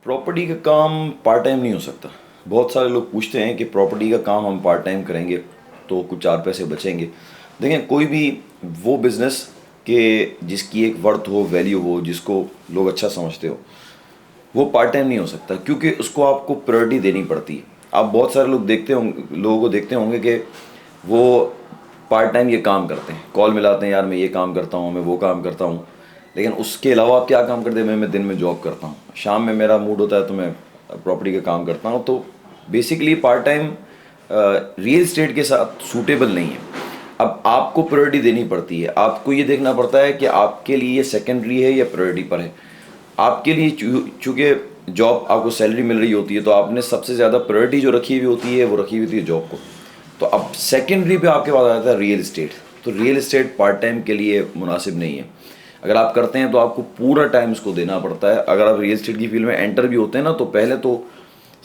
Property का काम part time नहीं हो सकता। बहुत सारे लोग पूछते हैं कि प्रॉपर्टी का काम हम पार्ट टाइम करेंगे तो कुछ चार पैसे बचेंगे। देखें, कोई भी वो बिज़नेस के जिसकी एक वर्थ हो, वैल्यू हो, जिसको लोग अच्छा समझते हो, वो पार्ट टाइम नहीं हो सकता, क्योंकि उसको आपको प्रायोरिटी देनी पड़ती है। आप बहुत सारे लोगों को देखते होंगे कि वो पार्ट टाइम ये काम करते हैं, कॉल मिलाते हैं, यार मैं ये काम करता हूँ, मैं वो काम करता हूँ। लेकिन उसके अलावा आप क्या काम करते हैं? मैं दिन में जॉब करता हूँ, शाम में मेरा मूड होता है तो मैं प्रॉपर्टी का काम करता हूँ। तो basically part time real estate के साथ सूटेबल नहीं है। अब आपको प्रायोरिटी देनी पड़ती है, आपको ये देखना पड़ता है कि आपके लिए ये सेकेंडरी है या प्रायोरिटी पर है। आपके लिए चूँकि जॉब आपको सैलरी मिल रही होती है, तो आपने सबसे ज़्यादा प्रायोरिटी जो रखी हुई होती है वो रखी हुई होती है जॉब को। तो अब सेकेंडरी पे आपके पास आ जाता है रियल इस्टेट। तो रियल इस्टेट पार्ट टाइम के लिए मुनासिब नहीं है। अगर आप करते हैं तो आपको पूरा टाइम उसको देना पड़ता है। अगर आप रियल इस्टेट की फील्ड में एंटर भी होते हैं ना, तो पहले तो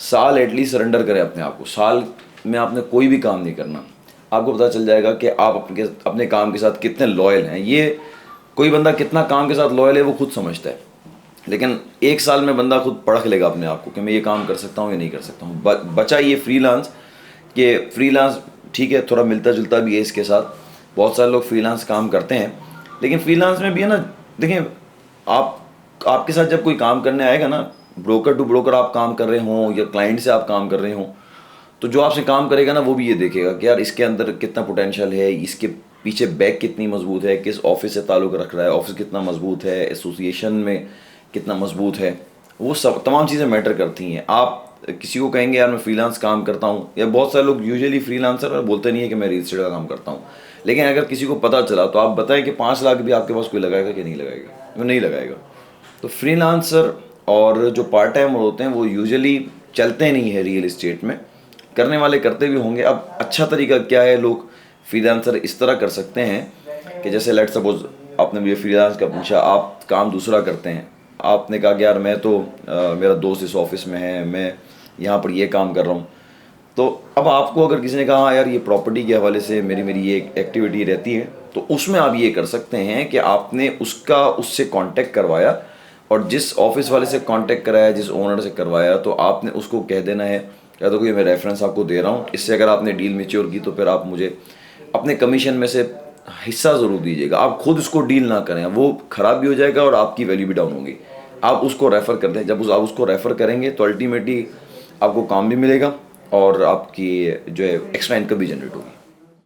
साल एटलीस्ट सरेंडर करें अपने आप को। साल में आपने कोई भी काम नहीं करना, आपको पता चल जाएगा कि आप अपने काम के साथ कितने लॉयल हैं। ये कोई बंदा कितना काम के साथ लॉयल है वो खुद समझता है। लेकिन एक साल में बंदा खुद परख लेगा अपने आप को कि मैं ये काम कर सकता हूँ या नहीं कर सकता हूँ। बचा ये फ्रीलांस, कि फ्रीलांस ठीक है, थोड़ा मिलता जुलता भी है इसके साथ। बहुत सारे लोग फ्रीलांस काम करते हैं, लेकिन फ्रीलांस में भी है ना, देखें, आप आपके साथ जब कोई काम करने आएगा ना, ब्रोकर टू ब्रोकर आप काम कर रहे हों या क्लाइंट से आप काम कर रहे हों, तो जो आपसे काम करेगा ना वो भी ये देखेगा कि यार इसके अंदर कितना पोटेंशियल है, इसके पीछे बैक कितनी मजबूत है, किस ऑफिस से ताल्लुक़ रख रहा है, ऑफिस कितना मजबूत है, एसोसिएशन में कितना मजबूत है। वो सब तमाम चीज़ें मैटर करती हैं। आप किसी को कहेंगे यार मैं फ्रीलांस काम करता हूँ, या बहुत सारे लोग यूजुअली फ्रीलांसर बोलते नहीं है कि मैं रियल एस्टेट का काम करता हूँ। लेकिन अगर किसी को पता चला तो आप बताएं कि 5 लाख भी आपके पास कोई लगाएगा कि नहीं लगाएगा? वो नहीं लगाएगा। तो फ्रीलांसर और जो पार्ट टाइमर होते हैं वो यूजुअली चलते नहीं है रियल इस्टेट में। करने वाले करते भी होंगे। अब अच्छा तरीका क्या है? लोग फ्रीलांसर इस तरह कर सकते हैं कि जैसे लेट सपोज आपने मुझे फ्रीलांस का पूछा, आप काम दूसरा करते हैं, आपने कहा कि यार मैं तो मेरा दोस्त इस ऑफिस में है, मैं यहाँ पर ये काम कर रहा हूँ। तो अब आपको अगर किसी ने कहा हाँ यार ये प्रॉपर्टी के हवाले से मेरी मेरी ये एक्टिविटी रहती है, तो उसमें आप ये कर सकते हैं कि आपने उससे कांटेक्ट करवाया, और जिस ऑफिस वाले से कांटेक्ट कराया, जिस ओनर से करवाया, तो आपने उसको कह देना है, या तो कोई मैं रेफरेंस आपको दे रहा हूँ, इससे अगर आपने डील मेच्योर की तो फिर आप मुझे अपने कमीशन में से हिस्सा ज़रूर दीजिएगा। आप खुद उसको डील ना करें, वो ख़राब भी हो जाएगा और आपकी वैल्यू भी डाउन होगी। आप उसको रेफ़र कर दें। जब आप उसको रेफ़र करेंगे तो अल्टीमेटली आपको काम भी मिलेगा और आपकी जो है एक्स्ट्रा इनकम भी जनरेट होगी।